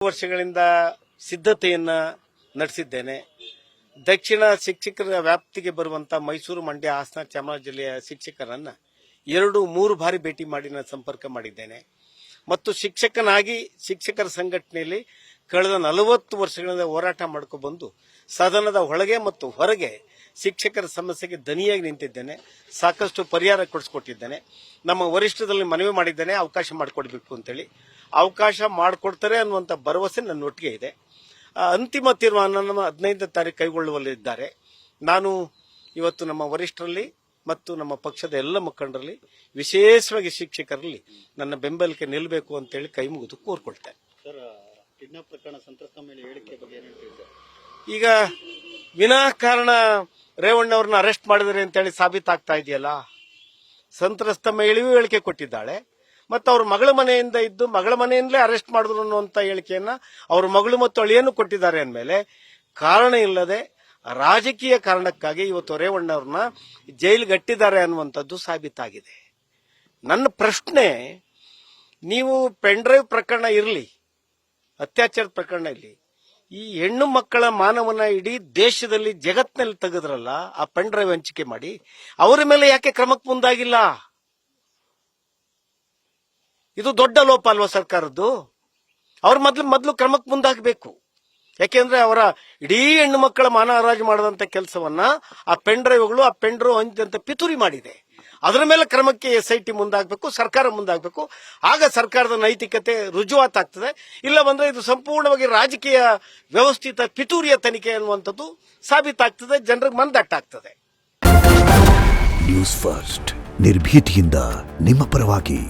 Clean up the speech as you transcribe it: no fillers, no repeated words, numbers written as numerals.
ವರ್ಷಗಳಿಂದ ಸಿದ್ಧತೆಯನ್ನ ನಡೆಸಿದ್ದೇನೆ. ದಕ್ಷಿಣ ಶಿಕ್ಷಕರ ವ್ಯಾಪ್ತಿಗೆ ಬರುವಂತ ಮೈಸೂರು, ಮಂಡ್ಯ, ಹಾಸನ, ಚಾಮರಾಜ ಜಿಲ್ಲೆಯ ಶಿಕ್ಷಕರನ್ನ 2-3 ಬಾರಿ ಭೇಟಿ ಮಾಡಿ ನಾನು ಸಂಪರ್ಕ ಮಾಡಿದ್ದೇನೆ ಮತ್ತು ಶಿಕ್ಷಕನಾಗಿ ಶಿಕ್ಷಕರ ಸಂಘಟನೆಯಲ್ಲಿ ಕಳೆದ 40 ವರ್ಷಗಳಿಂದ ಹೋರಾಟ ಮಾಡ್ಕೊಂಡು ಬಂದು ಸದನದ ಒಳಗೆ ಮತ್ತು ಹೊರಗೆ ಶಿಕ್ಷಕರ ಸಮಸ್ಯೆಗೆ ದನಿಯಾಗಿ ನಿಂತಿದ್ದೇನೆ. ಸಾಕಷ್ಟು ಪರಿಹಾರ ಕೊಡಿಸಿಕೊಟ್ಟಿದ್ದೇನೆ. ನಮ್ಮ ವರಿಷ್ಠರಲ್ಲಿ ಮನವಿ ಮಾಡಿದ್ದೇನೆ, ಅವಕಾಶ ಮಾಡಿಕೊಡ್ಬೇಕು ಅಂತೇಳಿ. ಅವಕಾಶ ಮಾಡಿಕೊಡ್ತಾರೆ ಅನ್ನುವಂಥ ಭರವಸೆ ನನ್ನ ಒಟ್ಟಿಗೆ ಇದೆ. ಅಂತಿಮ ತೀರ್ಮಾನ 15ನೇ ತಾರೀಕು ಕೈಗೊಳ್ಳುವಲ್ಲಿದ್ದಾರೆ. ನಾನು ಇವತ್ತು ನಮ್ಮ ವರಿಷ್ಠರಲ್ಲಿ ಮತ್ತು ನಮ್ಮ ಪಕ್ಷದ ಎಲ್ಲ ಮುಖಂಡರಲ್ಲಿ, ವಿಶೇಷವಾಗಿ ಶಿಕ್ಷಕರಲ್ಲಿ ನನ್ನ ಬೆಂಬಲಕ್ಕೆ ನಿಲ್ಲಬೇಕು ಅಂತೇಳಿ ಕೈ ಮುಗಿದು ಕೋರ್ಕೊಳ್ತೇನೆ. ಈಗ ವಿನಾಕಾರಣ ರೇವಣ್ಣವ್ರನ್ನ ಅರೆಸ್ಟ್ ಮಾಡಿದರೆ ಅಂತೇಳಿ ಸಾಬೀತಾಗ್ತಾ ಇದೆಯಲ್ಲ. ಸಂತ್ರಸ್ತ ಮಹಿಳೆಯೂ ಹೇಳಿಕೆ ಕೊಟ್ಟಿದ್ದಾಳೆ ಮತ್ತು ಅವ್ರ ಮಗಳ ಮನೆಯಿಂದ ಇದ್ದು ಮಗಳ ಮನೆಯಿಂದಲೇ ಅರೆಸ್ಟ್ ಮಾಡಿದ್ರು ಅನ್ನುವಂತ ಹೇಳಿಕೆಯನ್ನ ಅವ್ರ ಮಗಳು ಮತ್ತು ಅಳಿಯನ್ನು ಕೊಟ್ಟಿದ್ದಾರೆ ಅಂದಮೇಲೆ ಕಾರಣ ಇಲ್ಲದೆ ರಾಜಕೀಯ ಕಾರಣಕ್ಕಾಗಿ ಇವತ್ತು ರೇವಣ್ಣವ್ರನ್ನ ಜೈಲಿಗಟ್ಟಿದ್ದಾರೆ ಅನ್ನುವಂಥದ್ದು ಸಾಬೀತಾಗಿದೆ. ನನ್ನ ಪ್ರಶ್ನೆ, ನೀವು ಪೆನ್ ಡ್ರೈವ್ ಪ್ರಕರಣ ಇರಲಿ, ಅತ್ಯಾಚಾರ ಪ್ರಕರಣ ಇರಲಿ, ಈ ಹೆಣ್ಣು ಮಕ್ಕಳ ಮಾನವನ ಇಡೀ ದೇಶದಲ್ಲಿ ಜಗತ್ತಿನಲ್ಲಿ ತೆಗೆದ್ರಲ್ಲ, ಆ ಪೆನ್ ಡ್ರೈವ್ ಹಂಚಿಕೆ ಮಾಡಿ, ಅವರ ಮೇಲೆ ಯಾಕೆ ಕ್ರಮಕ್ಕೆ ಮುಂದಾಗಿಲ್ಲ? ಇದು ದೊಡ್ಡ ಲೋಪ ಅಲ್ವಾ ಸರ್ಕಾರದ್ದು? ಅವ್ರ ಮೊದಲು ಕ್ರಮಕ್ಕೆ ಮುಂದಾಗಬೇಕು. ಯಾಕೆಂದ್ರೆ ಅವರ ಇಡೀ ಹೆಣ್ಣು ಮಕ್ಕಳ ಮಾನ ಹರಾಜು ಮಾಡದಂತ ಕೆಲಸವನ್ನ ಆ ಪೆನ್ ಡ್ರೈವ್ಗಳು, ಆ ಪೆನ್ ಡ್ರೈವ್ ಹಂಚಿದಂತ ಪಿತೂರಿ ಮಾಡಿದೆ. ಅದರ ಮೇಲೆ ಕ್ರಮಕ್ಕೆ SIT ಮುಂದಾಗಬೇಕು, ಸರ್ಕಾರ ಮುಂದಾಗಬೇಕು. ಆಗ ಸರ್ಕಾರದ ನೈತಿಕತೆ ರುಜುವಾತಾಗ್ತದೆ. ಇಲ್ಲ ಬಂದ್ರೆ ಇದು ಸಂಪೂರ್ಣವಾಗಿ ರಾಜಕೀಯ ವ್ಯವಸ್ಥಿತ ಪಿತೂರಿಯ ತನಿಖೆ ಅನ್ನುವಂಥದ್ದು ಸಾಬೀತಾಗ್ತದೆ, ಜನರಿಗೆ ಮನದಟ್ಟಾಗ್ತದೆ. ನ್ಯೂಸ್ ಫಸ್ಟ್, ನಿರ್ಭೀತಿಯಿಂದ ನಿಮ್ಮ ಪರವಾಗಿ.